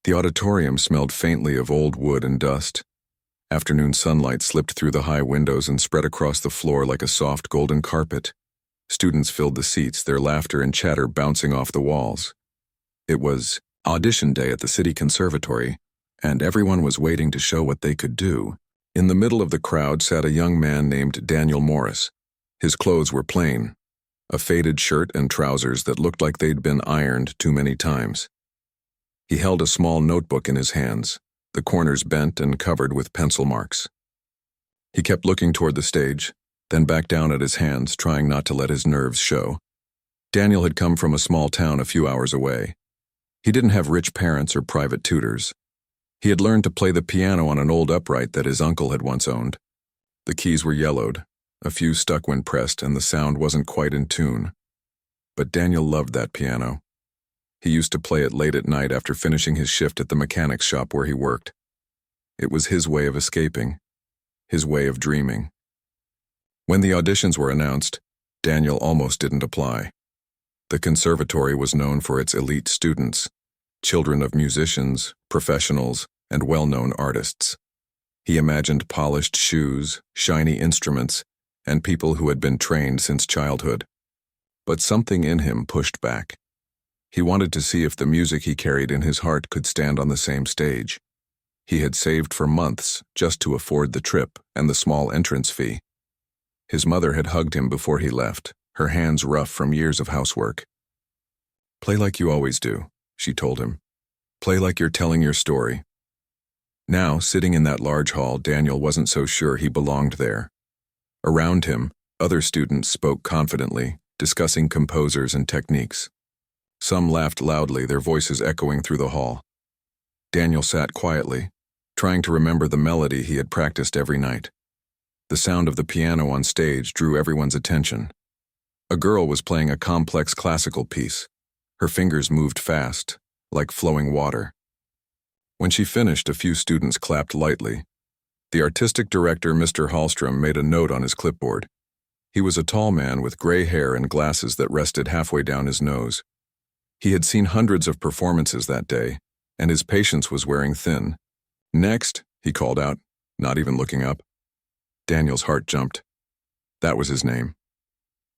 The auditorium smelled faintly of old wood and dust. Afternoon sunlight slipped through the high windows and spread across the floor like a soft golden carpet. Students filled the seats, their laughter and chatter bouncing off the walls. It was audition day at the city conservatory, and everyone was waiting to show what they could do. In the middle of the crowd sat a young man named Daniel Morris. His clothes were plain, a faded shirt and trousers that looked like they'd been ironed too many times. He held a small notebook in his hands, the corners bent and covered with pencil marks. He kept looking toward the stage, then back down at his hands, trying not to let his nerves show. Daniel had come from a small town a few hours away. He didn't have rich parents or private tutors. He had learned to play the piano on an old upright that his uncle had once owned. The keys were yellowed, a few stuck when pressed, and the sound wasn't quite in tune. But Daniel loved that piano. He used to play it late at night after finishing his shift at the mechanics shop where he worked. It was his way of escaping, his way of dreaming. When the auditions were announced, Daniel almost didn't apply. The conservatory was known for its elite students, children of musicians, professionals, and well-known artists. He imagined polished shoes, shiny instruments, and people who had been trained since childhood. But something in him pushed back. He wanted to see if the music he carried in his heart could stand on the same stage. He had saved for months just to afford the trip and the small entrance fee. His mother had hugged him before he left, her hands rough from years of housework. "Play like you always do," she told him. "Play like you're telling your story." Now, sitting in that large hall, Daniel wasn't so sure he belonged there. Around him, other students spoke confidently, discussing composers and techniques. Some laughed loudly, their voices echoing through the hall. Daniel sat quietly, trying to remember the melody he had practiced every night. The sound of the piano on stage drew everyone's attention. A girl was playing a complex classical piece. Her fingers moved fast, like flowing water. When she finished, a few students clapped lightly. The artistic director, Mr. Hallstrom, made a note on his clipboard. He was a tall man with gray hair and glasses that rested halfway down his nose. He had seen hundreds of performances that day, and his patience was wearing thin. "Next," he called out, not even looking up. Daniel's heart jumped. That was his name.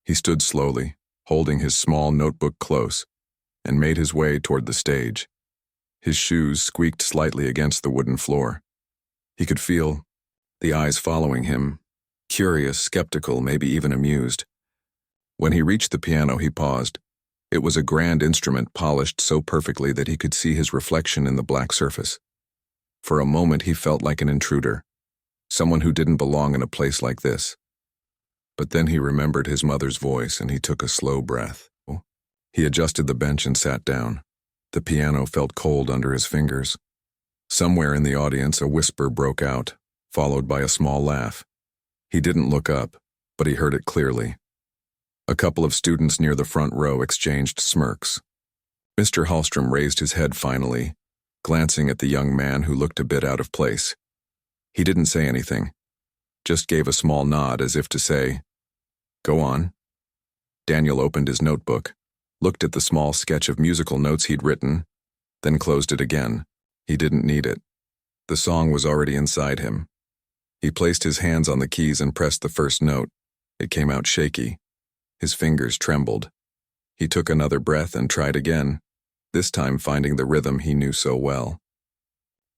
He stood slowly, holding his small notebook close, and made his way toward the stage. His shoes squeaked slightly against the wooden floor. He could feel the eyes following him, curious, skeptical, maybe even amused. When he reached the piano, he paused. It was a grand instrument polished so perfectly that he could see his reflection in the black surface. For a moment, he felt like an intruder, someone who didn't belong in a place like this. But then he remembered his mother's voice and he took a slow breath. He adjusted the bench and sat down. The piano felt cold under his fingers. Somewhere in the audience, a whisper broke out, followed by a small laugh. He didn't look up, but he heard it clearly. A couple of students near the front row exchanged smirks. Mr. Hallstrom raised his head finally, glancing at the young man who looked a bit out of place. He didn't say anything, just gave a small nod as if to say, "Go on." Daniel opened his notebook, looked at the small sketch of musical notes he'd written, then closed it again. He didn't need it. The song was already inside him. He placed his hands on the keys and pressed the first note. It came out shaky. His fingers trembled. He took another breath and tried again, this time finding the rhythm he knew so well.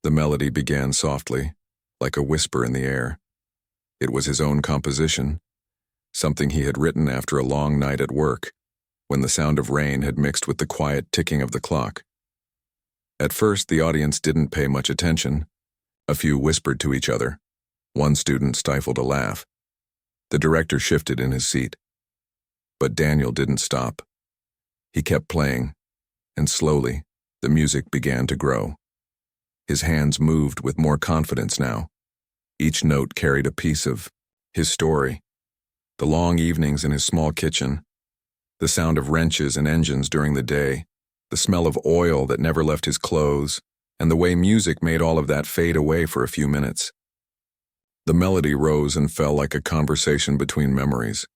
The melody began softly, like a whisper in the air. It was his own composition, something he had written after a long night at work, when the sound of rain had mixed with the quiet ticking of the clock. At first, the audience didn't pay much attention. A few whispered to each other. One student stifled a laugh. The director shifted in his seat. But Daniel didn't stop. He kept playing, and slowly, the music began to grow. His hands moved with more confidence now. Each note carried a piece of his story. The long evenings in his small kitchen, the sound of wrenches and engines during the day, the smell of oil that never left his clothes, and the way music made all of that fade away for a few minutes. The melody rose and fell like a conversation between memories.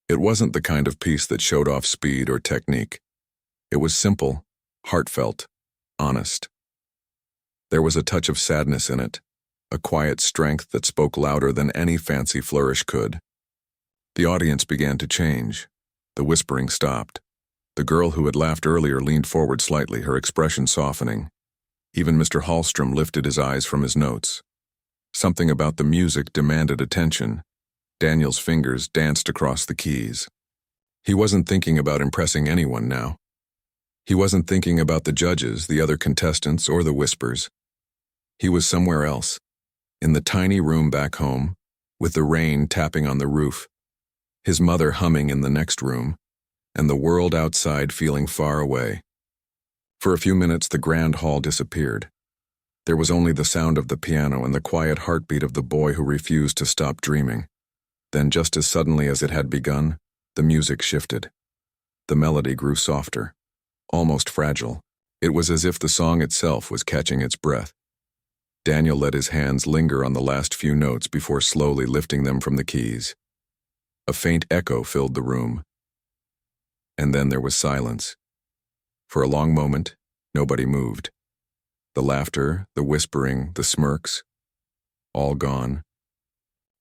It wasn't the kind of piece that showed off speed or technique. It was simple, heartfelt, honest. There was a touch of sadness in it, a quiet strength that spoke louder than any fancy flourish could. The audience began to change. The whispering stopped. The girl who had laughed earlier leaned forward slightly, her expression softening. Even Mr. Hallstrom lifted his eyes from his notes. Something about the music demanded attention. Daniel's fingers danced across the keys. He wasn't thinking about impressing anyone now. He wasn't thinking about the judges, the other contestants, or the whispers. He was somewhere else, in the tiny room back home, with the rain tapping on the roof, his mother humming in the next room, and the world outside feeling far away. For a few minutes, the grand hall disappeared. There was only the sound of the piano and the quiet heartbeat of the boy who refused to stop dreaming. Then, just as suddenly as it had begun, the music shifted. The melody grew softer, almost fragile. It was as if the song itself was catching its breath. Daniel let his hands linger on the last few notes before slowly lifting them from the keys. A faint echo filled the room. And then there was silence. For a long moment, nobody moved. The laughter, the whispering, the smirks, all gone.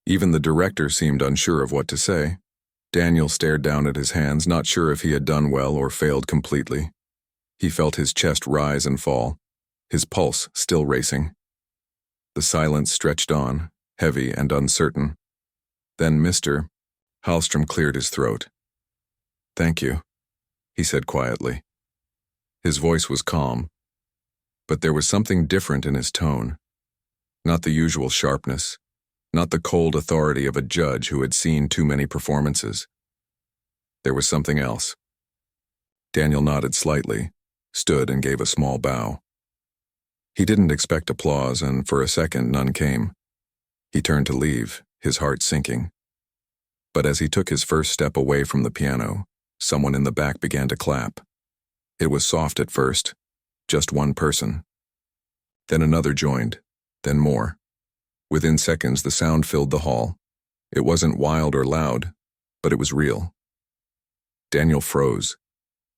Even the director seemed unsure of what to say. Daniel stared down at his hands, not sure if he had done well or failed completely. He felt his chest rise and fall, his pulse still racing. The silence stretched on, heavy and uncertain. Then Mr. Hallstrom cleared his throat. "Thank you," he said quietly. His voice was calm, but there was something different in his tone. Not the usual sharpness, not the cold authority of a judge who had seen too many performances. There was something else. Daniel nodded slightly, stood and gave a small bow. He didn't expect applause, and for a second none came. He turned to leave, his heart sinking. But as he took his first step away from the piano, someone in the back began to clap. It was soft at first, just one person. Then another joined, then more. Within seconds, the sound filled the hall. It wasn't wild or loud, but it was real. Daniel froze.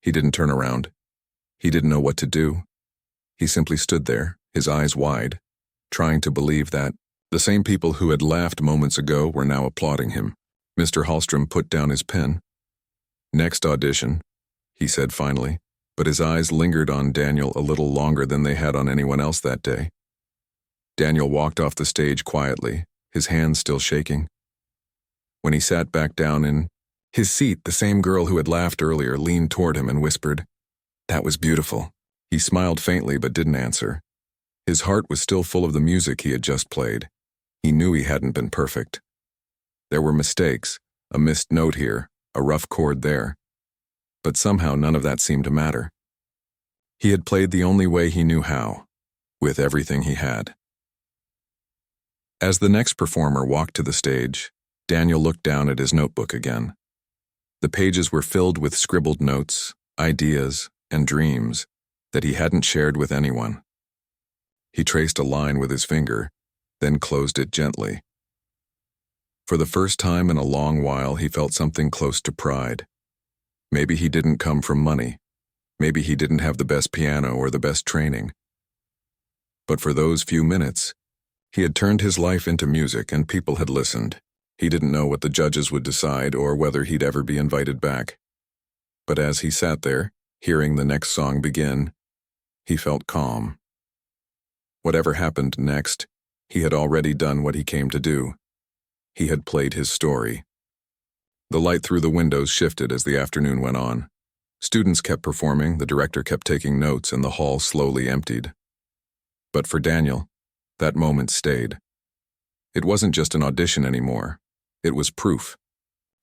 He didn't turn around. He didn't know what to do. He simply stood there, his eyes wide, trying to believe that the same people who had laughed moments ago were now applauding him. Mr. Hallstrom put down his pen. "Next audition," he said finally, but his eyes lingered on Daniel a little longer than they had on anyone else that day. Daniel walked off the stage quietly, his hands still shaking. When he sat back down in his seat, the same girl who had laughed earlier leaned toward him and whispered, "That was beautiful." He smiled faintly but didn't answer. His heart was still full of the music he had just played. He knew he hadn't been perfect. There were mistakes, a missed note here, a rough chord there. But somehow none of that seemed to matter. He had played the only way he knew how, with everything he had. As the next performer walked to the stage, Daniel looked down at his notebook again. The pages were filled with scribbled notes, ideas, and dreams that he hadn't shared with anyone. He traced a line with his finger, then closed it gently. For the first time in a long while, he felt something close to pride. Maybe he didn't come from money. Maybe he didn't have the best piano or the best training. But for those few minutes, he had turned his life into music and people had listened. He didn't know what the judges would decide or whether he'd ever be invited back. But as he sat there, hearing the next song begin, he felt calm. Whatever happened next, he had already done what he came to do. He had played his story. The light through the windows shifted as the afternoon went on. Students kept performing, the director kept taking notes, and the hall slowly emptied. But for Daniel, that moment stayed. It wasn't just an audition anymore. It was proof.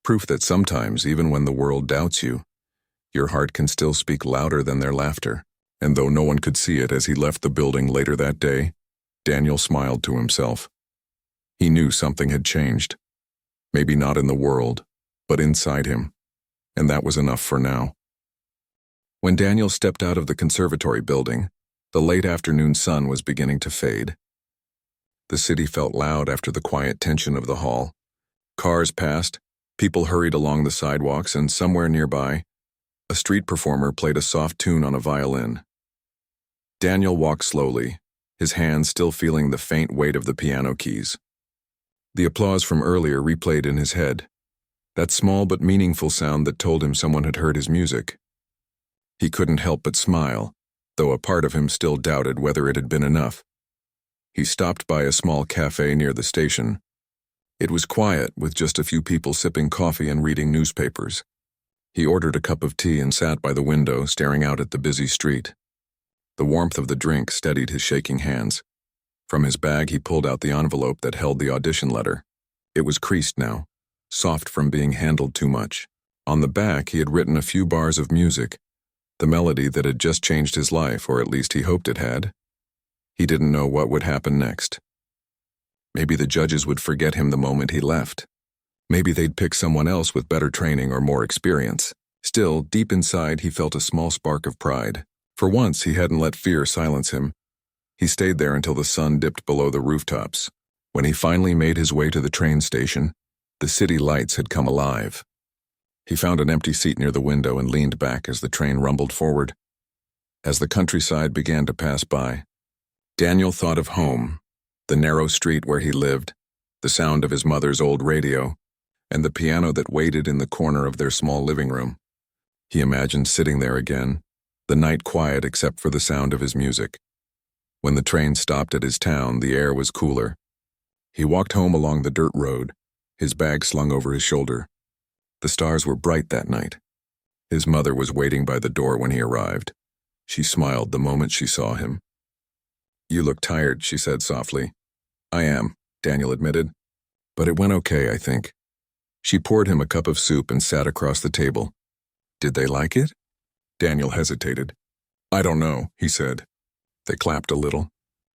Proof that sometimes, even when the world doubts you, your heart can still speak louder than their laughter. And though no one could see it as he left the building later that day, Daniel smiled to himself. He knew something had changed. Maybe not in the world, but inside him. And that was enough for now. When Daniel stepped out of the conservatory building, the late afternoon sun was beginning to fade. The city felt loud after the quiet tension of the hall. Cars passed, people hurried along the sidewalks, and somewhere nearby, a street performer played a soft tune on a violin. Daniel walked slowly, his hand still feeling the faint weight of the piano keys. The applause from earlier replayed in his head, that small but meaningful sound that told him someone had heard his music. He couldn't help but smile, though a part of him still doubted whether it had been enough. He stopped by a small cafe near the station. It was quiet, with just a few people sipping coffee and reading newspapers. He ordered a cup of tea and sat by the window, staring out at the busy street. The warmth of the drink steadied his shaking hands. From his bag, he pulled out the envelope that held the audition letter. It was creased now, soft from being handled too much. On the back, he had written a few bars of music, the melody that had just changed his life, or at least he hoped it had. He didn't know what would happen next. Maybe the judges would forget him the moment he left. Maybe they'd pick someone else with better training or more experience. Still, deep inside, he felt a small spark of pride. For once, he hadn't let fear silence him. He stayed there until the sun dipped below the rooftops. When he finally made his way to the train station, the city lights had come alive. He found an empty seat near the window and leaned back as the train rumbled forward. As the countryside began to pass by, Daniel thought of home, the narrow street where he lived, the sound of his mother's old radio, and the piano that waited in the corner of their small living room. He imagined sitting there again, the night quiet except for the sound of his music. When the train stopped at his town, the air was cooler. He walked home along the dirt road, his bag slung over his shoulder. The stars were bright that night. His mother was waiting by the door when he arrived. She smiled the moment she saw him. "You look tired," she said softly. "I am," Daniel admitted. "But it went okay, I think." She poured him a cup of soup and sat across the table. "Did they like it?" Daniel hesitated. "I don't know," he said. They clapped a little,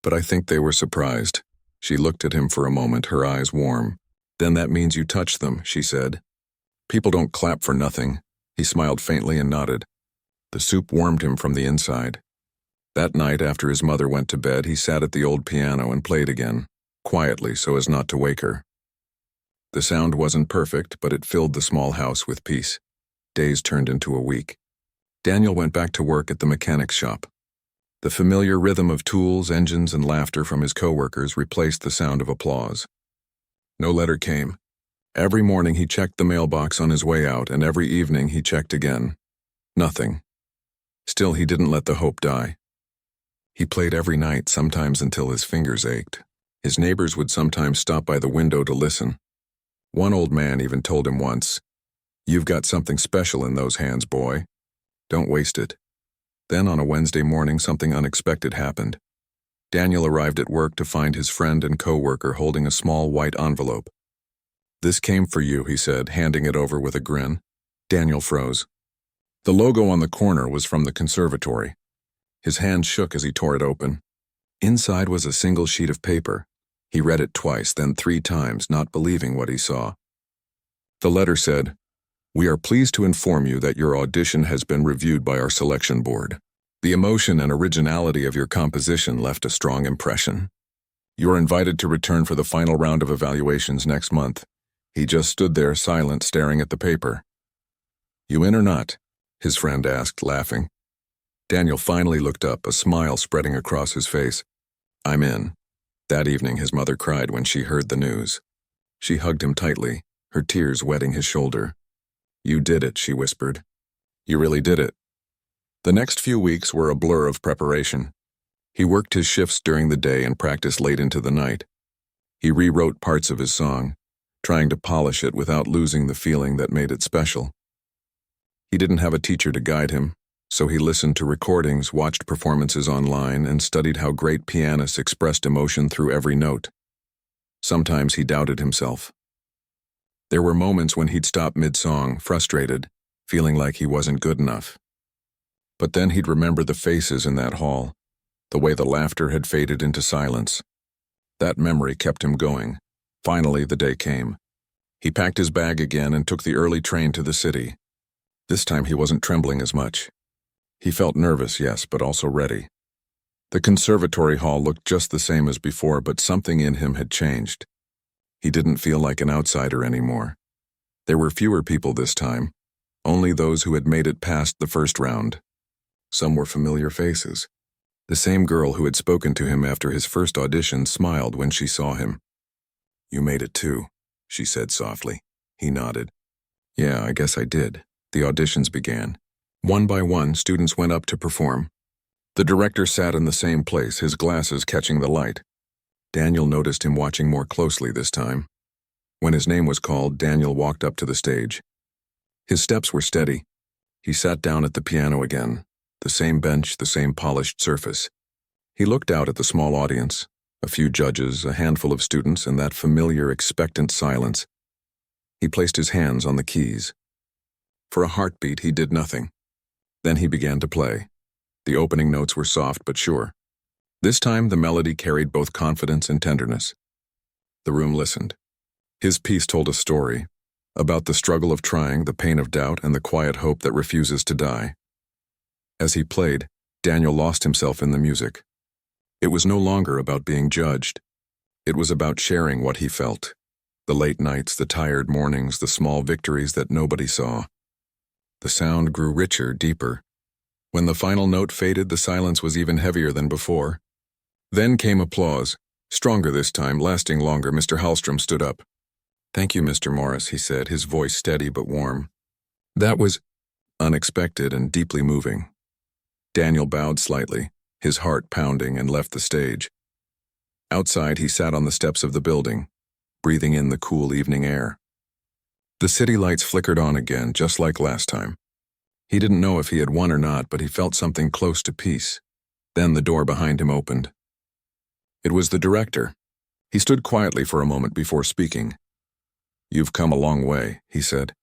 but I think they were surprised. She looked at him for a moment, her eyes warm. "Then that means you touched them," she said. "People don't clap for nothing." He smiled faintly and nodded. The soup warmed him from the inside. That night, after his mother went to bed, he sat at the old piano and played again, quietly so as not to wake her. The sound wasn't perfect, but it filled the small house with peace. Days turned into a week. Daniel went back to work at the mechanic's shop. The familiar rhythm of tools, engines, and laughter from his coworkers replaced the sound of applause. No letter came. Every morning he checked the mailbox on his way out, and every evening he checked again. Nothing. Still, he didn't let the hope die. He played every night, sometimes until his fingers ached. His neighbors would sometimes stop by the window to listen. One old man even told him once, "You've got something special in those hands, boy. Don't waste it." Then on a Wednesday morning, something unexpected happened. Daniel arrived at work to find his friend and co-worker holding a small white envelope. "This came for you," he said, handing it over with a grin. Daniel froze. The logo on the corner was from the conservatory. His hand shook as he tore it open. Inside was a single sheet of paper. He read it twice, then 3 times, not believing what he saw. The letter said, "We are pleased to inform you that your audition has been reviewed by our selection board. The emotion and originality of your composition left a strong impression. You are invited to return for the final round of evaluations next month." He just stood there, silent, staring at the paper. "You in or not?" his friend asked, laughing. Daniel finally looked up, a smile spreading across his face. "I'm in." That evening, his mother cried when she heard the news. She hugged him tightly, her tears wetting his shoulder. "You did it," she whispered. "You really did it." The next few weeks were a blur of preparation. He worked his shifts during the day and practiced late into the night. He rewrote parts of his song, trying to polish it without losing the feeling that made it special. He didn't have a teacher to guide him, so he listened to recordings, watched performances online, and studied how great pianists expressed emotion through every note. Sometimes he doubted himself. There were moments when he'd stop mid-song, frustrated, feeling like he wasn't good enough. But then he'd remember the faces in that hall, the way the laughter had faded into silence. That memory kept him going. Finally, the day came. He packed his bag again and took the early train to the city. This time he wasn't trembling as much. He felt nervous, yes, but also ready. The conservatory hall looked just the same as before, but something in him had changed. He didn't feel like an outsider anymore. There were fewer people this time, only those who had made it past the first round. Some were familiar faces. The same girl who had spoken to him after his first audition smiled when she saw him. "You made it too," she said softly. He nodded. "Yeah, I guess I did." The auditions began. One by one, students went up to perform. The director sat in the same place, his glasses catching the light. Daniel noticed him watching more closely this time. When his name was called, Daniel walked up to the stage. His steps were steady. He sat down at the piano again, the same bench, the same polished surface. He looked out at the small audience, a few judges, a handful of students, and that familiar, expectant silence. He placed his hands on the keys. For a heartbeat, he did nothing. Then he began to play. The opening notes were soft but sure. This time, the melody carried both confidence and tenderness. The room listened. His piece told a story about the struggle of trying, the pain of doubt, and the quiet hope that refuses to die. As he played, Daniel lost himself in the music. It was no longer about being judged. It was about sharing what he felt. The late nights, the tired mornings, the small victories that nobody saw. The sound grew richer, deeper. When the final note faded, the silence was even heavier than before. Then came applause, stronger this time, lasting longer. Mr. Hallstrom stood up. "Thank you, Mr. Morris," he said, his voice steady but warm. That was unexpected and deeply moving. Daniel bowed slightly, his heart pounding, and left the stage. Outside, he sat on the steps of the building, breathing in the cool evening air. The city lights flickered on again, just like last time. He didn't know if he had won or not, but he felt something close to peace. Then the door behind him opened. It was the director. He stood quietly for a moment before speaking. "You've come a long way," he said.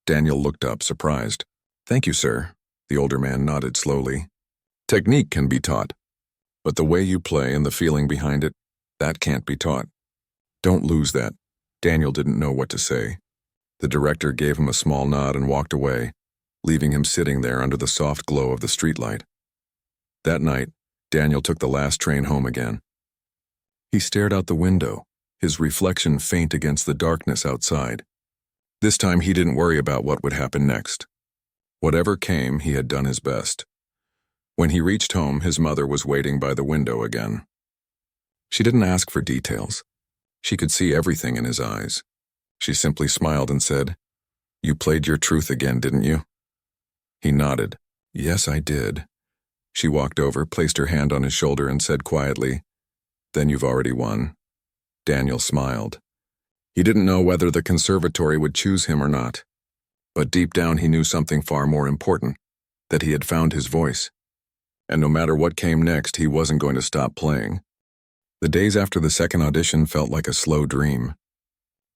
Daniel looked up, surprised. "Thank you, sir." The older man nodded slowly. "Technique can be taught, but the way you play and the feeling behind it, that can't be taught. Don't lose that." Daniel didn't know what to say. The director gave him a small nod and walked away, leaving him sitting there under the soft glow of the streetlight. That night, Daniel took the last train home again. He stared out the window, his reflection faint against the darkness outside. This time he didn't worry about what would happen next. Whatever came, he had done his best. When he reached home, his mother was waiting by the window again. She didn't ask for details. She could see everything in his eyes. She simply smiled and said, "You played your truth again, didn't you?" He nodded. "Yes, I did." She walked over, placed her hand on his shoulder, and said quietly, "Then you've already won." Daniel smiled. He didn't know whether the conservatory would choose him or not. But deep down he knew something far more important, that he had found his voice. And no matter what came next, he wasn't going to stop playing. The days after the second audition felt like a slow dream.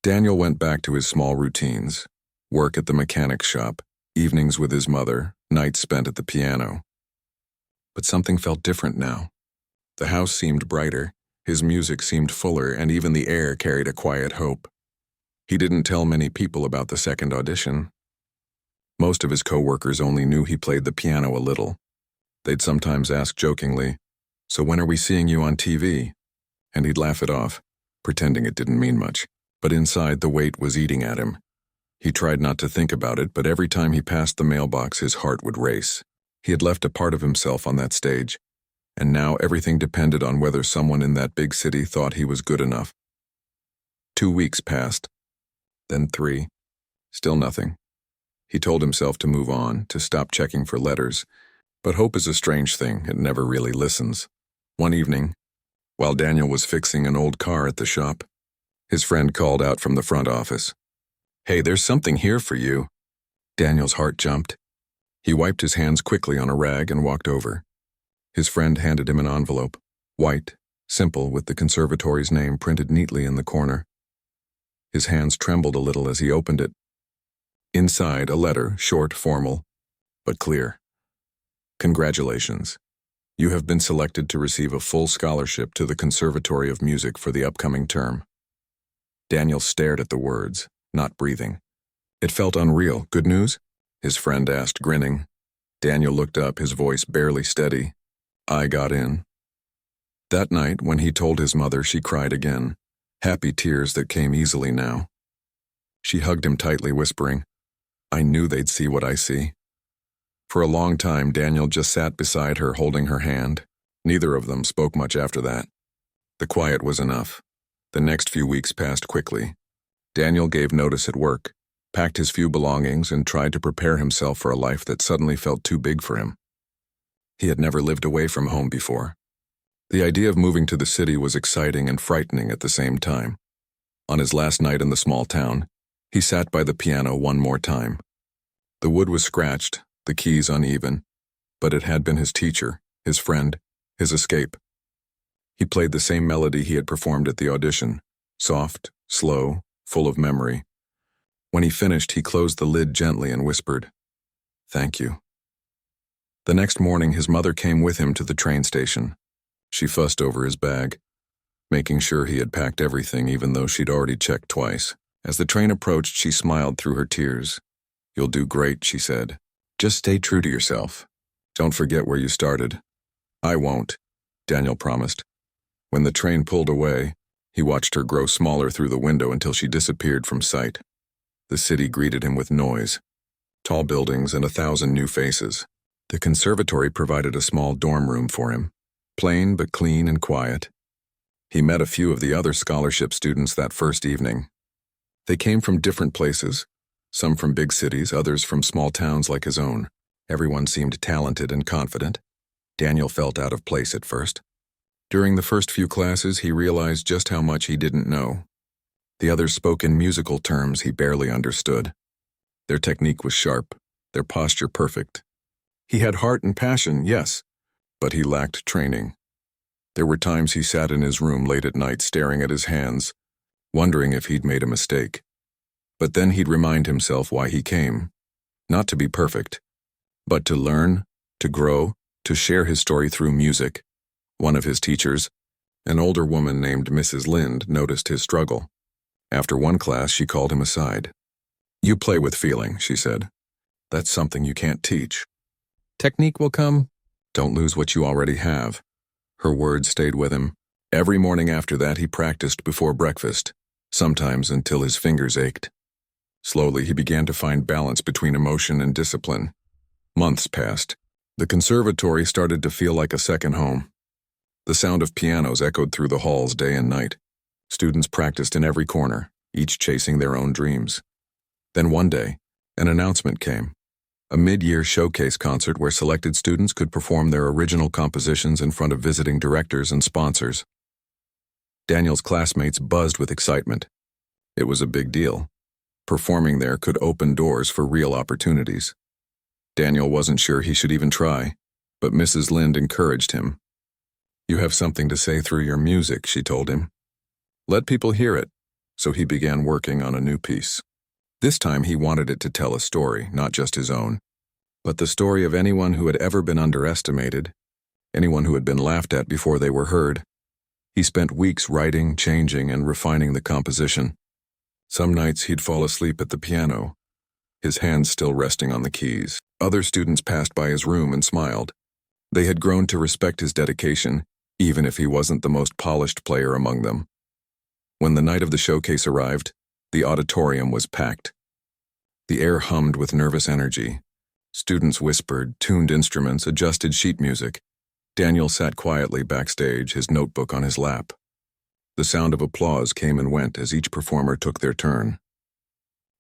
Daniel went back to his small routines, work at the mechanic shop, evenings with his mother, nights spent at the piano. But something felt different now. The house seemed brighter, his music seemed fuller, and even the air carried a quiet hope. He didn't tell many people about the second audition. Most of his co-workers only knew he played the piano a little. They'd sometimes ask jokingly, "So when are we seeing you on TV?" And he'd laugh it off, pretending it didn't mean much. But inside, the weight was eating at him. He tried not to think about it, but every time he passed the mailbox, his heart would race. He had left a part of himself on that stage, and now everything depended on whether someone in that big city thought he was good enough. 2 weeks passed, then 3. Still nothing. He told himself to move on, to stop checking for letters, but hope is a strange thing, it never really listens. One evening, while Daniel was fixing an old car at the shop, his friend called out from the front office. "Hey, there's something here for you." Daniel's heart jumped. He wiped his hands quickly on a rag and walked over. His friend handed him an envelope, white, simple, with the conservatory's name printed neatly in the corner. His hands trembled a little as he opened it. Inside, a letter, short, formal, but clear. "Congratulations. You have been selected to receive a full scholarship to the Conservatory of Music for the upcoming term." Daniel stared at the words, not breathing. It felt unreal. "Good news?" his friend asked, grinning. Daniel looked up, his voice barely steady. "I got in." That night, when he told his mother, she cried again, happy tears that came easily now. She hugged him tightly, whispering, "I knew they'd see what I see." For a long time, Daniel just sat beside her, holding her hand. Neither of them spoke much after that. The quiet was enough. The next few weeks passed quickly. Daniel gave notice at work, packed his few belongings, and tried to prepare himself for a life that suddenly felt too big for him. He had never lived away from home before. The idea of moving to the city was exciting and frightening at the same time. On his last night in the small town, he sat by the piano one more time. The wood was scratched, the keys uneven, but it had been his teacher, his friend, his escape. He played the same melody he had performed at the audition, soft, slow, full of memory. When he finished, he closed the lid gently and whispered, "Thank you." The next morning, his mother came with him to the train station. She fussed over his bag, making sure he had packed everything even though she'd already checked twice. As the train approached, she smiled through her tears. "You'll do great," she said. "Just stay true to yourself. Don't forget where you started." "I won't," Daniel promised. When the train pulled away, he watched her grow smaller through the window until she disappeared from sight. The city greeted him with noise, tall buildings, and 1,000 new faces. The conservatory provided a small dorm room for him, plain but clean and quiet. He met a few of the other scholarship students that first evening. They came from different places, some from big cities, others from small towns like his own. Everyone seemed talented and confident. Daniel felt out of place at first. During the first few classes, he realized just how much he didn't know. The others spoke in musical terms he barely understood. Their technique was sharp, their posture perfect. He had heart and passion, yes, but he lacked training. There were times he sat in his room late at night staring at his hands, wondering if he'd made a mistake. But then he'd remind himself why he came. Not to be perfect, but to learn, to grow, to share his story through music. One of his teachers, an older woman named Mrs. Lind, noticed his struggle. After one class, she called him aside. "You play with feeling," she said. "That's something you can't teach. Technique will come. Don't lose what you already have." Her words stayed with him. Every morning after that, he practiced before breakfast, sometimes until his fingers ached. Slowly, he began to find balance between emotion and discipline. Months passed. The conservatory started to feel like a second home. The sound of pianos echoed through the halls day and night. Students practiced in every corner, each chasing their own dreams. Then one day, an announcement came. A mid-year showcase concert where selected students could perform their original compositions in front of visiting directors and sponsors. Daniel's classmates buzzed with excitement. It was a big deal. Performing there could open doors for real opportunities. Daniel wasn't sure he should even try, but Mrs. Lind encouraged him. "You have something to say through your music," she told him. "Let people hear it." So he began working on a new piece. This time he wanted it to tell a story, not just his own, but the story of anyone who had ever been underestimated, anyone who had been laughed at before they were heard. He spent weeks writing, changing, and refining the composition. Some nights he'd fall asleep at the piano, his hands still resting on the keys. Other students passed by his room and smiled. They had grown to respect his dedication, even if he wasn't the most polished player among them. When the night of the showcase arrived, the auditorium was packed. The air hummed with nervous energy. Students whispered, tuned instruments, adjusted sheet music. Daniel sat quietly backstage, his notebook on his lap. The sound of applause came and went as each performer took their turn.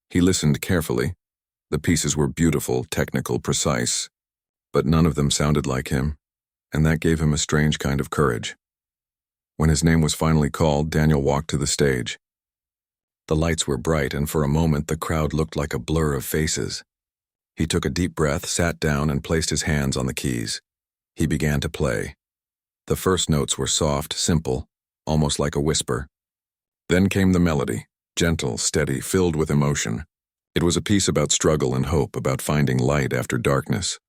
He listened carefully. The pieces were beautiful, technical, precise, but none of them sounded like him, and that gave him a strange kind of courage. When his name was finally called, Daniel walked to the stage. The lights were bright, and for a moment the crowd looked like a blur of faces. He took a deep breath, sat down, and placed his hands on the keys. He began to play. The first notes were soft, simple, almost like a whisper. Then came the melody, gentle, steady, filled with emotion. It was a piece about struggle and hope, about finding light after darkness.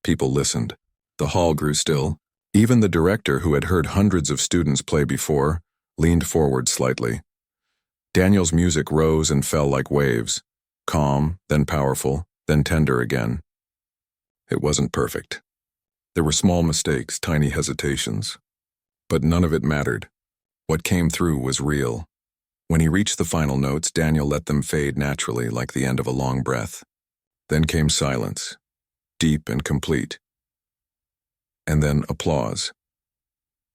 People listened. The hall grew still. Even the director, who had heard hundreds of students play before, leaned forward slightly. Daniel's music rose and fell like waves, calm, then powerful, then tender again. It wasn't perfect. There were small mistakes, tiny hesitations. But none of it mattered. What came through was real. When he reached the final notes, Daniel let them fade naturally, like the end of a long breath. Then came silence, deep and complete. And then applause.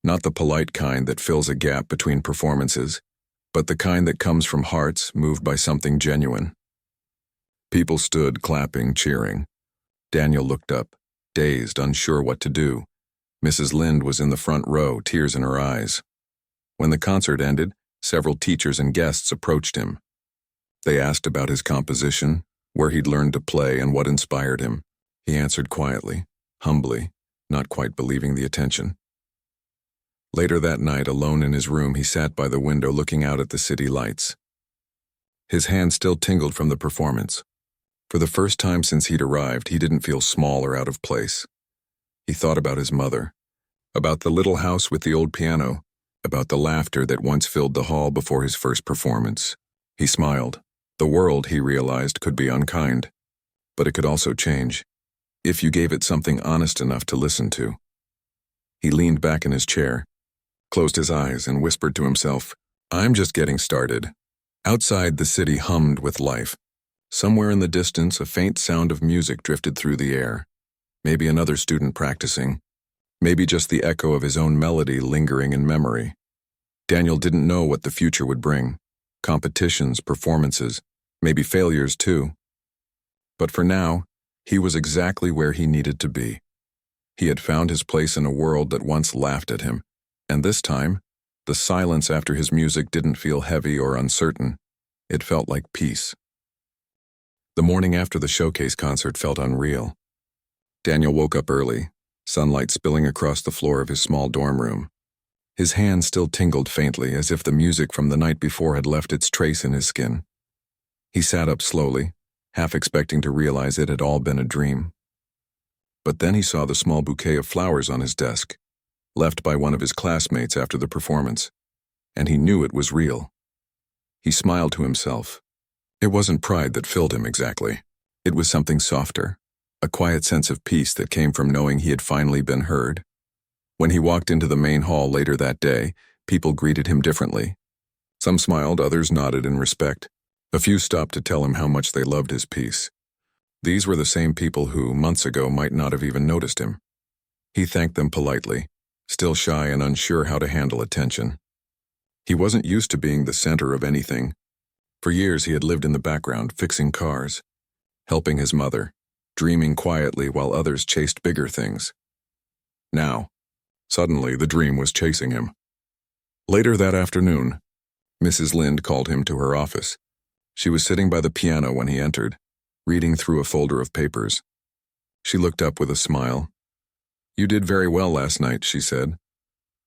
Not the polite kind that fills a gap between performances, but the kind that comes from hearts moved by something genuine. People stood, clapping, cheering. Daniel looked up, dazed, unsure what to do. Mrs. Lind was in the front row, tears in her eyes. When the concert ended, several teachers and guests approached him. They asked about his composition, where he'd learned to play, and what inspired him. He answered quietly, humbly, not quite believing the attention. Later that night, alone in his room, he sat by the window looking out at the city lights. His hand still tingled from the performance. For the first time since he'd arrived, he didn't feel small or out of place. He thought about his mother, about the little house with the old piano, about the laughter that once filled the hall before his first performance. He smiled. The world, he realized, could be unkind, but it could also change, if you gave it something honest enough to listen to. He leaned back in his chair, closed his eyes, and whispered to himself, "I'm just getting started." Outside, the city hummed with life. Somewhere in the distance, a faint sound of music drifted through the air. Maybe another student practicing. Maybe just the echo of his own melody lingering in memory. Daniel didn't know what the future would bring. Competitions, performances, maybe failures too. But for now, he was exactly where he needed to be. He had found his place in a world that once laughed at him, and this time, the silence after his music didn't feel heavy or uncertain. It felt like peace. The morning after the showcase concert felt unreal. Daniel woke up early, sunlight spilling across the floor of his small dorm room. His hand still tingled faintly, as if the music from the night before had left its trace in his skin. He sat up slowly, half expecting to realize it had all been a dream. But then he saw the small bouquet of flowers on his desk, left by one of his classmates after the performance, and he knew it was real. He smiled to himself. It wasn't pride that filled him exactly. It was something softer, a quiet sense of peace that came from knowing he had finally been heard. When he walked into the main hall later that day, people greeted him differently. Some smiled, others nodded in respect. A few stopped to tell him how much they loved his piece. These were the same people who, months ago, might not have even noticed him. He thanked them politely, still shy and unsure how to handle attention. He wasn't used to being the center of anything. For years he had lived in the background, fixing cars, helping his mother, dreaming quietly while others chased bigger things. Now, suddenly, the dream was chasing him. Later that afternoon, Mrs. Lind called him to her office. She was sitting by the piano when he entered, reading through a folder of papers. She looked up with a smile. "You did very well last night," she said.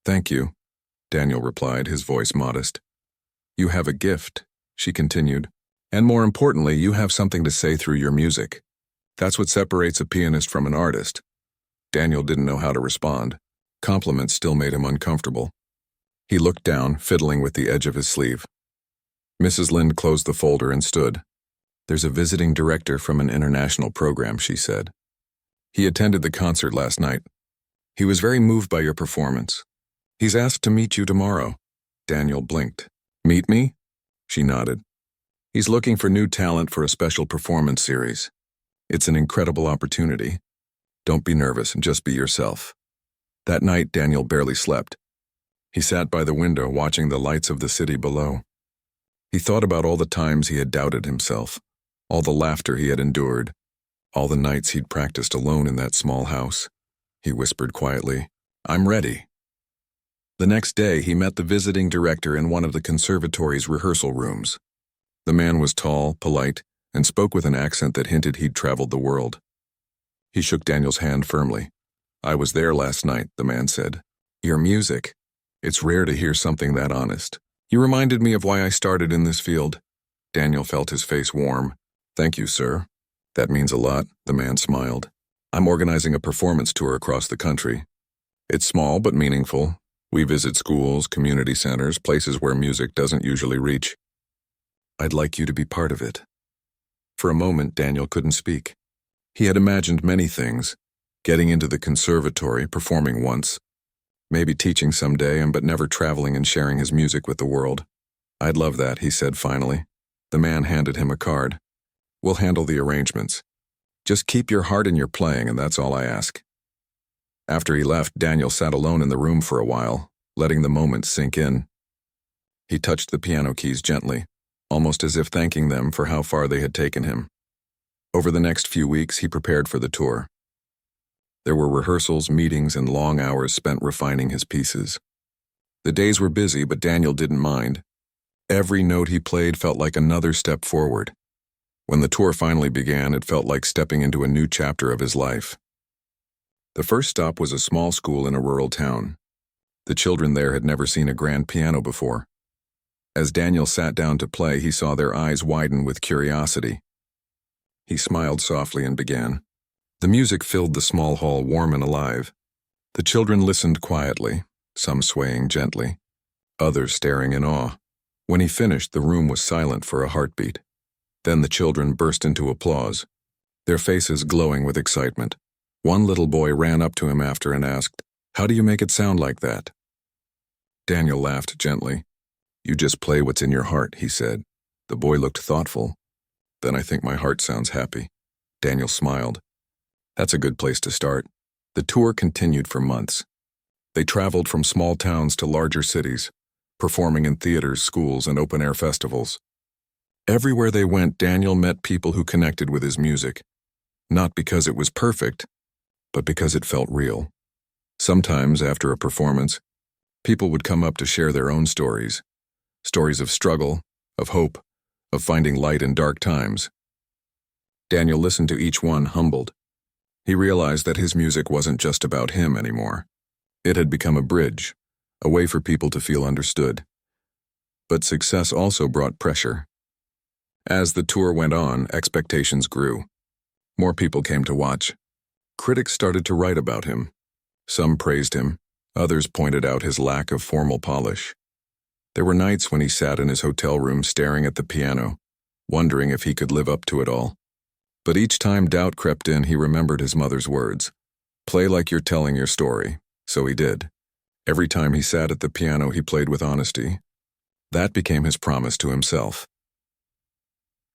"Thank you," Daniel replied, his voice modest. "You have a gift," she continued, "and more importantly, you have something to say through your music. That's what separates a pianist from an artist." Daniel didn't know how to respond. Compliments still made him uncomfortable. He looked down, fiddling with the edge of his sleeve. Mrs. Lind closed the folder and stood. "There's a visiting director from an international program," she said. "He attended the concert last night. He was very moved by your performance. He's asked to meet you tomorrow." Daniel blinked. "Meet me?" She nodded. "He's looking for new talent for a special performance series. It's an incredible opportunity. Don't be nervous and just be yourself." That night, Daniel barely slept. He sat by the window, watching the lights of the city below. He thought about all the times he had doubted himself, all the laughter he had endured, all the nights he'd practiced alone in that small house. He whispered quietly, "I'm ready." The next day, he met the visiting director in one of the conservatory's rehearsal rooms. The man was tall, polite, and spoke with an accent that hinted he'd traveled the world. He shook Daniel's hand firmly. "I was there last night," the man said. "Your music. It's rare to hear something that honest. You reminded me of why I started in this field." Daniel felt his face warm. "Thank you, sir. That means a lot," the man smiled. "I'm organizing a performance tour across the country. It's small but meaningful. We visit schools, community centers, places where music doesn't usually reach. I'd like you to be part of it." For a moment, Daniel couldn't speak. He had imagined many things, getting into the conservatory, performing once, maybe teaching someday, but never traveling and sharing his music with the world. "I'd love that," he said finally. The man handed him a card. "We'll handle the arrangements. Just keep your heart in your playing, and that's all I ask." After he left, Daniel sat alone in the room for a while, letting the moment sink in. He touched the piano keys gently, almost as if thanking them for how far they had taken him. Over the next few weeks, he prepared for the tour. There were rehearsals, meetings, and long hours spent refining his pieces. The days were busy, but Daniel didn't mind. Every note he played felt like another step forward. When the tour finally began, it felt like stepping into a new chapter of his life. The first stop was a small school in a rural town. The children there had never seen a grand piano before. As Daniel sat down to play, he saw their eyes widen with curiosity. He smiled softly and began. The music filled the small hall warm and alive. The children listened quietly, some swaying gently, others staring in awe. When he finished, the room was silent for a heartbeat. Then the children burst into applause, their faces glowing with excitement. One little boy ran up to him after and asked, "How do you make it sound like that?" Daniel laughed gently. "You just play what's in your heart," he said. The boy looked thoughtful. "Then I think my heart sounds happy." Daniel smiled. "That's a good place to start." The tour continued for months. They traveled from small towns to larger cities, performing in theaters, schools, and open-air festivals. Everywhere they went, Daniel met people who connected with his music, not because it was perfect, but because it felt real. Sometimes, after a performance, people would come up to share their own stories of struggle, of hope, of finding light in dark times. Daniel listened to each one humbled. He realized that his music wasn't just about him anymore. It had become a bridge, a way for people to feel understood. But success also brought pressure. As the tour went on, expectations grew. More people came to watch. Critics started to write about him. Some praised him, others pointed out his lack of formal polish. There were nights when he sat in his hotel room staring at the piano, wondering if he could live up to it all. But each time doubt crept in, he remembered his mother's words. "Play like you're telling your story." So he did. Every time he sat at the piano, he played with honesty. That became his promise to himself.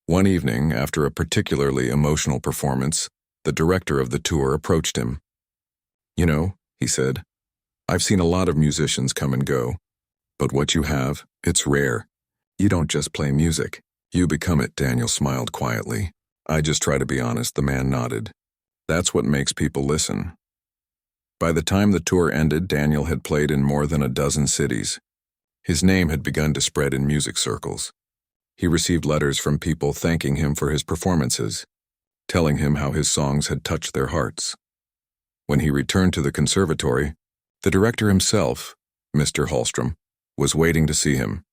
One evening, after a particularly emotional performance, the director of the tour approached him. "You know," he said, "I've seen a lot of musicians come and go, but what you have, it's rare. You don't just play music, you become it." Daniel smiled quietly. "I just try to be honest," the man nodded. "That's what makes people listen." By the time the tour ended, Daniel had played in more than a dozen cities. His name had begun to spread in music circles. He received letters from people thanking him for his performances, telling him how his songs had touched their hearts. When he returned to the conservatory, the director himself, Mr. Hallstrom, was waiting to see him.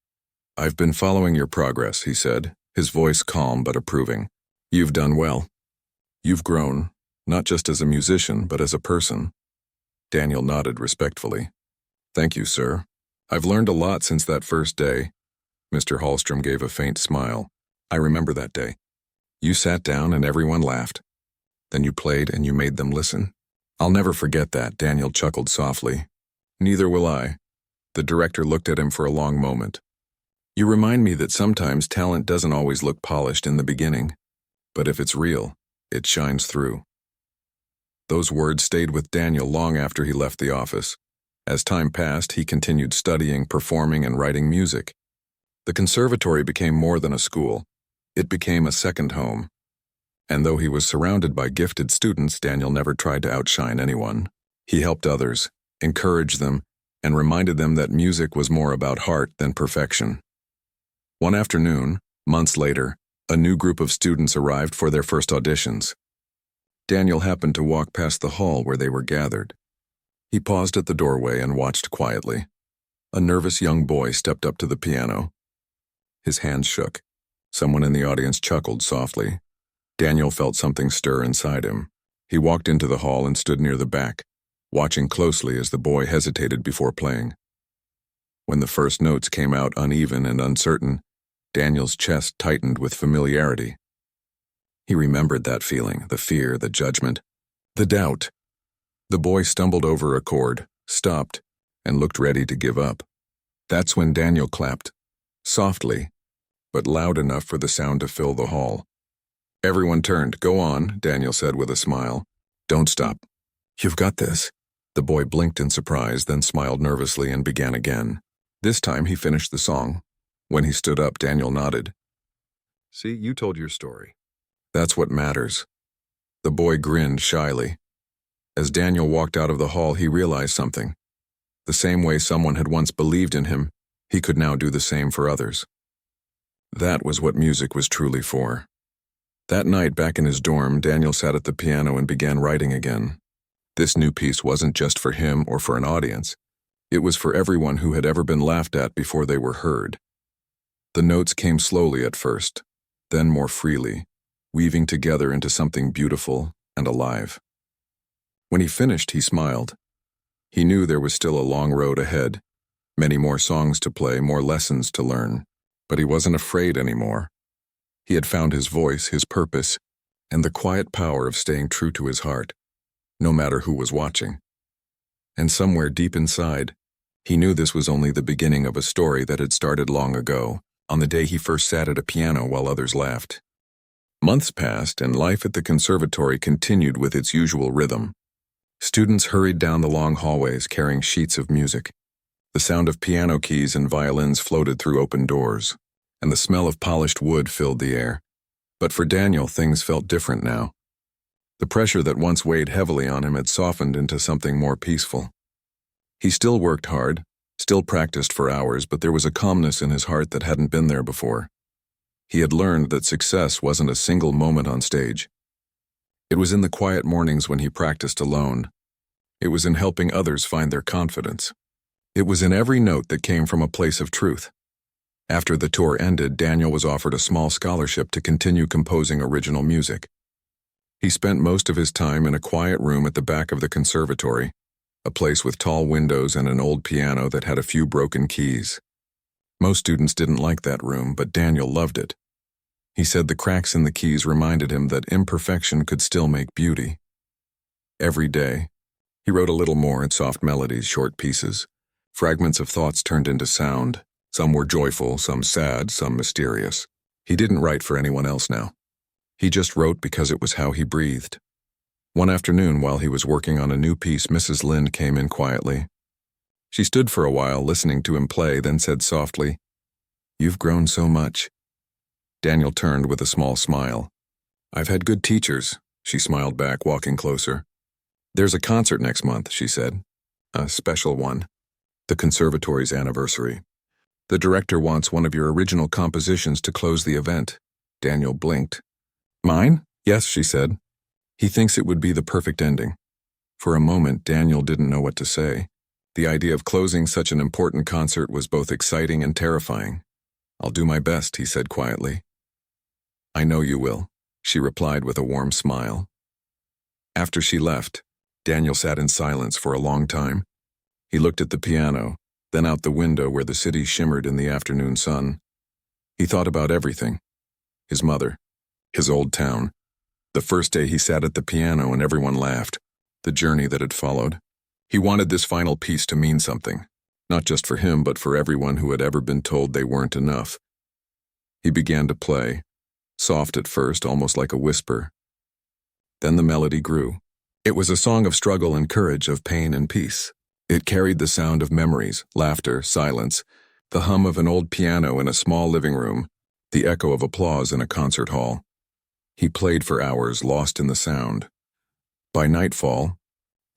"I've been following your progress," he said, his voice calm but approving. "You've done well. You've grown, not just as a musician, but as a person." Daniel nodded respectfully. "Thank you, sir. I've learned a lot since that first day." Mr. Hallstrom gave a faint smile. "I remember that day. You sat down and everyone laughed. Then you played and you made them listen." "I'll never forget that," Daniel chuckled softly. "Neither will I." The director looked at him for a long moment. "You remind me that sometimes talent doesn't always look polished in the beginning, but if it's real, it shines through." Those words stayed with Daniel long after he left the office. As time passed, he continued studying, performing, and writing music. The conservatory became more than a school. It became a second home. And though he was surrounded by gifted students, Daniel never tried to outshine anyone. He helped others, encouraged them, and reminded them that music was more about heart than perfection. One afternoon, months later, a new group of students arrived for their first auditions. Daniel happened to walk past the hall where they were gathered. He paused at the doorway and watched quietly. A nervous young boy stepped up to the piano. His hands shook. Someone in the audience chuckled softly. Daniel felt something stir inside him. He walked into the hall and stood near the back, watching closely as the boy hesitated before playing. When the first notes came out uneven and uncertain, Daniel's chest tightened with familiarity. He remembered that feeling, the fear, the judgment, the doubt. The boy stumbled over a chord, stopped, and looked ready to give up. That's when Daniel clapped, softly, but loud enough for the sound to fill the hall. Everyone turned. "Go on," Daniel said with a smile. "Don't stop. You've got this." The boy blinked in surprise, then smiled nervously and began again. This time he finished the song. When he stood up, Daniel nodded. "See, you told your story. That's what matters." The boy grinned shyly. As Daniel walked out of the hall, he realized something. The same way someone had once believed in him, he could now do the same for others. That was what music was truly for. That night, back in his dorm, Daniel sat at the piano and began writing again. This new piece wasn't just for him or for an audience. It was for everyone who had ever been laughed at before they were heard. The notes came slowly at first, then more freely, weaving together into something beautiful and alive. When he finished, he smiled. He knew there was still a long road ahead, many more songs to play, more lessons to learn, but he wasn't afraid anymore. He had found his voice, his purpose, and the quiet power of staying true to his heart, no matter who was watching. And somewhere deep inside, he knew this was only the beginning of a story that had started long ago, on the day he first sat at a piano while others laughed. Months passed, and life at the conservatory continued with its usual rhythm. Students hurried down the long hallways carrying sheets of music. The sound of piano keys and violins floated through open doors, and the smell of polished wood filled the air. But for Daniel, things felt different now. The pressure that once weighed heavily on him had softened into something more peaceful. He still worked hard, still practiced for hours, but there was a calmness in his heart that hadn't been there before. He had learned that success wasn't a single moment on stage. It was in the quiet mornings when he practiced alone. It was in helping others find their confidence. It was in every note that came from a place of truth. After the tour ended, Daniel was offered a small scholarship to continue composing original music. He spent most of his time in a quiet room at the back of the conservatory, a place with tall windows and an old piano that had a few broken keys. Most students didn't like that room, but Daniel loved it. He said the cracks in the keys reminded him that imperfection could still make beauty. Every day, he wrote a little more in soft melodies, short pieces. Fragments of thoughts turned into sound. Some were joyful, some sad, some mysterious. He didn't write for anyone else now. He just wrote because it was how he breathed. One afternoon, while he was working on a new piece, Mrs. Lind came in quietly. She stood for a while, listening to him play, then said softly, "You've grown so much." Daniel turned with a small smile. "I've had good teachers," she smiled back, walking closer. "There's a concert next month," she said. "A special one. The conservatory's anniversary. The director wants one of your original compositions to close the event." Daniel blinked. "Mine?" "Yes," she said. "He thinks it would be the perfect ending." For a moment, Daniel didn't know what to say. The idea of closing such an important concert was both exciting and terrifying. "I'll do my best," he said quietly. "I know you will," she replied with a warm smile. After she left, Daniel sat in silence for a long time. He looked at the piano, then out the window where the city shimmered in the afternoon sun. He thought about everything. His mother, his old town, the first day he sat at the piano and everyone laughed, the journey that had followed. He wanted this final piece to mean something, not just for him but for everyone who had ever been told they weren't enough. He began to play, soft at first, almost like a whisper. Then the melody grew. It was a song of struggle and courage, of pain and peace. It carried the sound of memories, laughter, silence, the hum of an old piano in a small living room, the echo of applause in a concert hall. He played for hours, lost in the sound. By nightfall,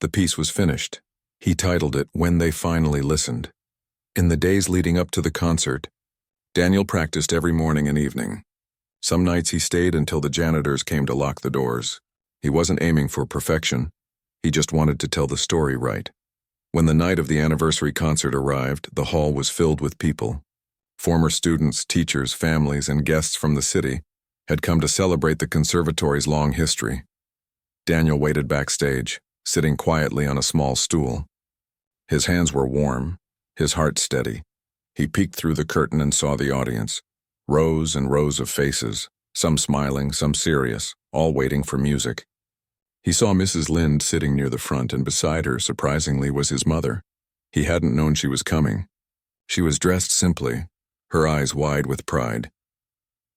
the piece was finished. He titled it "When They Finally Listened." In the days leading up to the concert, Daniel practiced every morning and evening. Some nights he stayed until the janitors came to lock the doors. He wasn't aiming for perfection. He just wanted to tell the story right. When the night of the anniversary concert arrived, the hall was filled with people. Former students, teachers, families, and guests from the city had come to celebrate the conservatory's long history. Daniel waited backstage, sitting quietly on a small stool. His hands were warm, his heart steady. He peeked through the curtain and saw the audience. Rows and rows of faces, some smiling, some serious, all waiting for music. He saw Mrs. Lind sitting near the front, and beside her, surprisingly, was his mother. He hadn't known she was coming. She was dressed simply, her eyes wide with pride.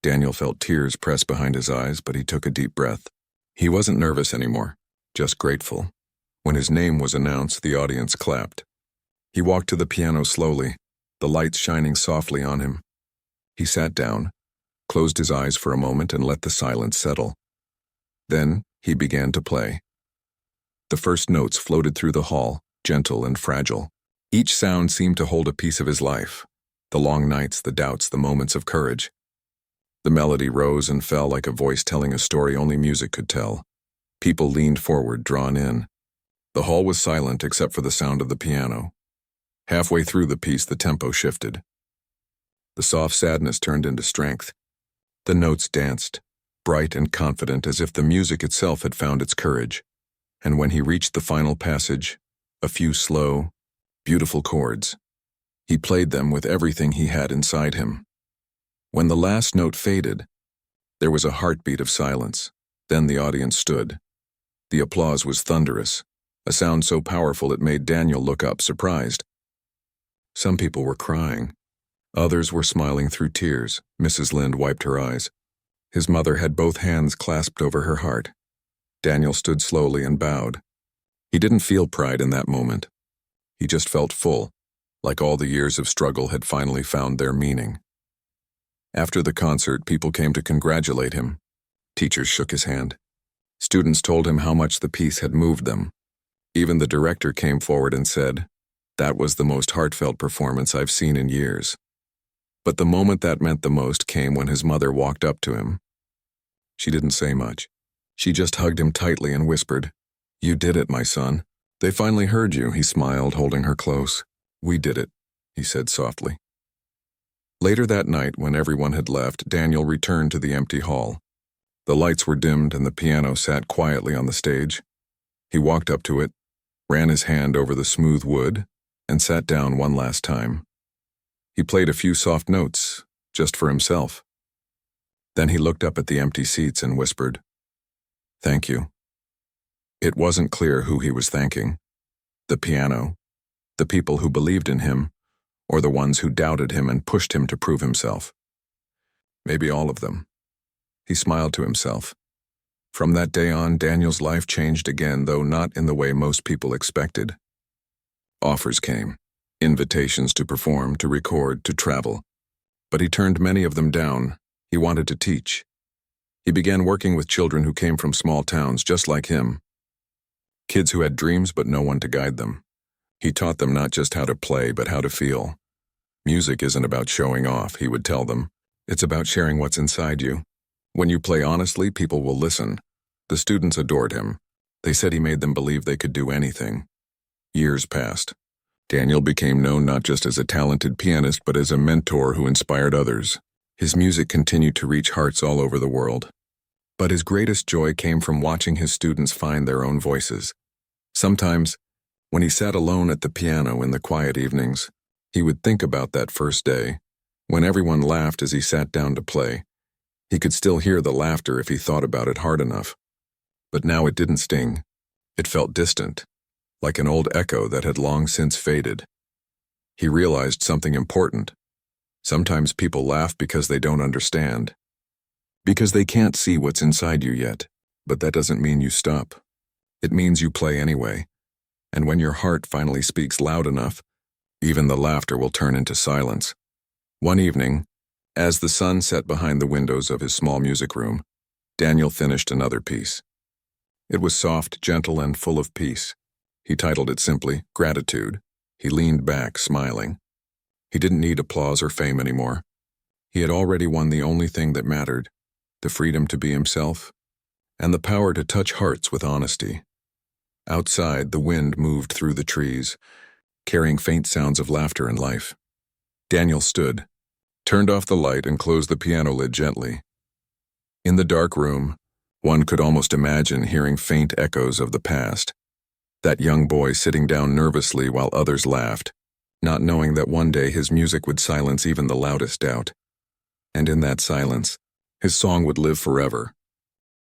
Daniel felt tears press behind his eyes, but he took a deep breath. He wasn't nervous anymore, just grateful. When his name was announced, the audience clapped. He walked to the piano slowly, the lights shining softly on him. He sat down, closed his eyes for a moment, and let the silence settle. Then he began to play. The first notes floated through the hall, gentle and fragile. Each sound seemed to hold a piece of his life, the long nights, the doubts, the moments of courage. The melody rose and fell like a voice telling a story only music could tell. People leaned forward, drawn in. The hall was silent except for the sound of the piano. Halfway through the piece, the tempo shifted. The soft sadness turned into strength. The notes danced, bright and confident, as if the music itself had found its courage. And when he reached the final passage, a few slow, beautiful chords, he played them with everything he had inside him. When the last note faded, there was a heartbeat of silence. Then the audience stood. The applause was thunderous, a sound so powerful it made Daniel look up, surprised. Some people were crying. Others were smiling through tears. Mrs. Lind wiped her eyes. His mother had both hands clasped over her heart. Daniel stood slowly and bowed. He didn't feel pride in that moment. He just felt full, like all the years of struggle had finally found their meaning. After the concert, people came to congratulate him. Teachers shook his hand. Students told him how much the piece had moved them. Even the director came forward and said, "That was the most heartfelt performance I've seen in years." But the moment that meant the most came when his mother walked up to him. She didn't say much. She just hugged him tightly and whispered, "You did it, my son. They finally heard you," he smiled, holding her close. "We did it," he said softly. Later that night, when everyone had left, Daniel returned to the empty hall. The lights were dimmed and the piano sat quietly on the stage. He walked up to it, ran his hand over the smooth wood, and sat down one last time. He played a few soft notes, just for himself. Then he looked up at the empty seats and whispered, "Thank you." It wasn't clear who he was thanking. The piano, the people who believed in him, or the ones who doubted him and pushed him to prove himself. Maybe all of them. He smiled to himself. From that day on, Daniel's life changed again, though not in the way most people expected. Offers came. Invitations to perform, to record, to travel. But he turned many of them down. He wanted to teach. He began working with children who came from small towns just like him. Kids who had dreams but no one to guide them. He taught them not just how to play, but how to feel. Music isn't about showing off, he would tell them. It's about sharing what's inside you. When you play honestly, people will listen. The students adored him. They said he made them believe they could do anything. Years passed. Daniel became known not just as a talented pianist, but as a mentor who inspired others. His music continued to reach hearts all over the world. But his greatest joy came from watching his students find their own voices. Sometimes, when he sat alone at the piano in the quiet evenings, he would think about that first day, when everyone laughed as he sat down to play. He could still hear the laughter if he thought about it hard enough. But now it didn't sting. It felt distant, like an old echo that had long since faded. He realized something important. Sometimes people laugh because they don't understand. Because they can't see what's inside you yet. But that doesn't mean you stop. It means you play anyway. And when your heart finally speaks loud enough, even the laughter will turn into silence. One evening, as the sun set behind the windows of his small music room, Daniel finished another piece. It was soft, gentle, and full of peace. He titled it simply, "Gratitude." He leaned back, smiling. He didn't need applause or fame anymore. He had already won the only thing that mattered, the freedom to be himself, and the power to touch hearts with honesty. Outside, the wind moved through the trees, carrying faint sounds of laughter and life. Daniel stood, turned off the light, and closed the piano lid gently. In the dark room, one could almost imagine hearing faint echoes of the past. That young boy sitting down nervously while others laughed, not knowing that one day his music would silence even the loudest doubt. And in that silence, his song would live forever,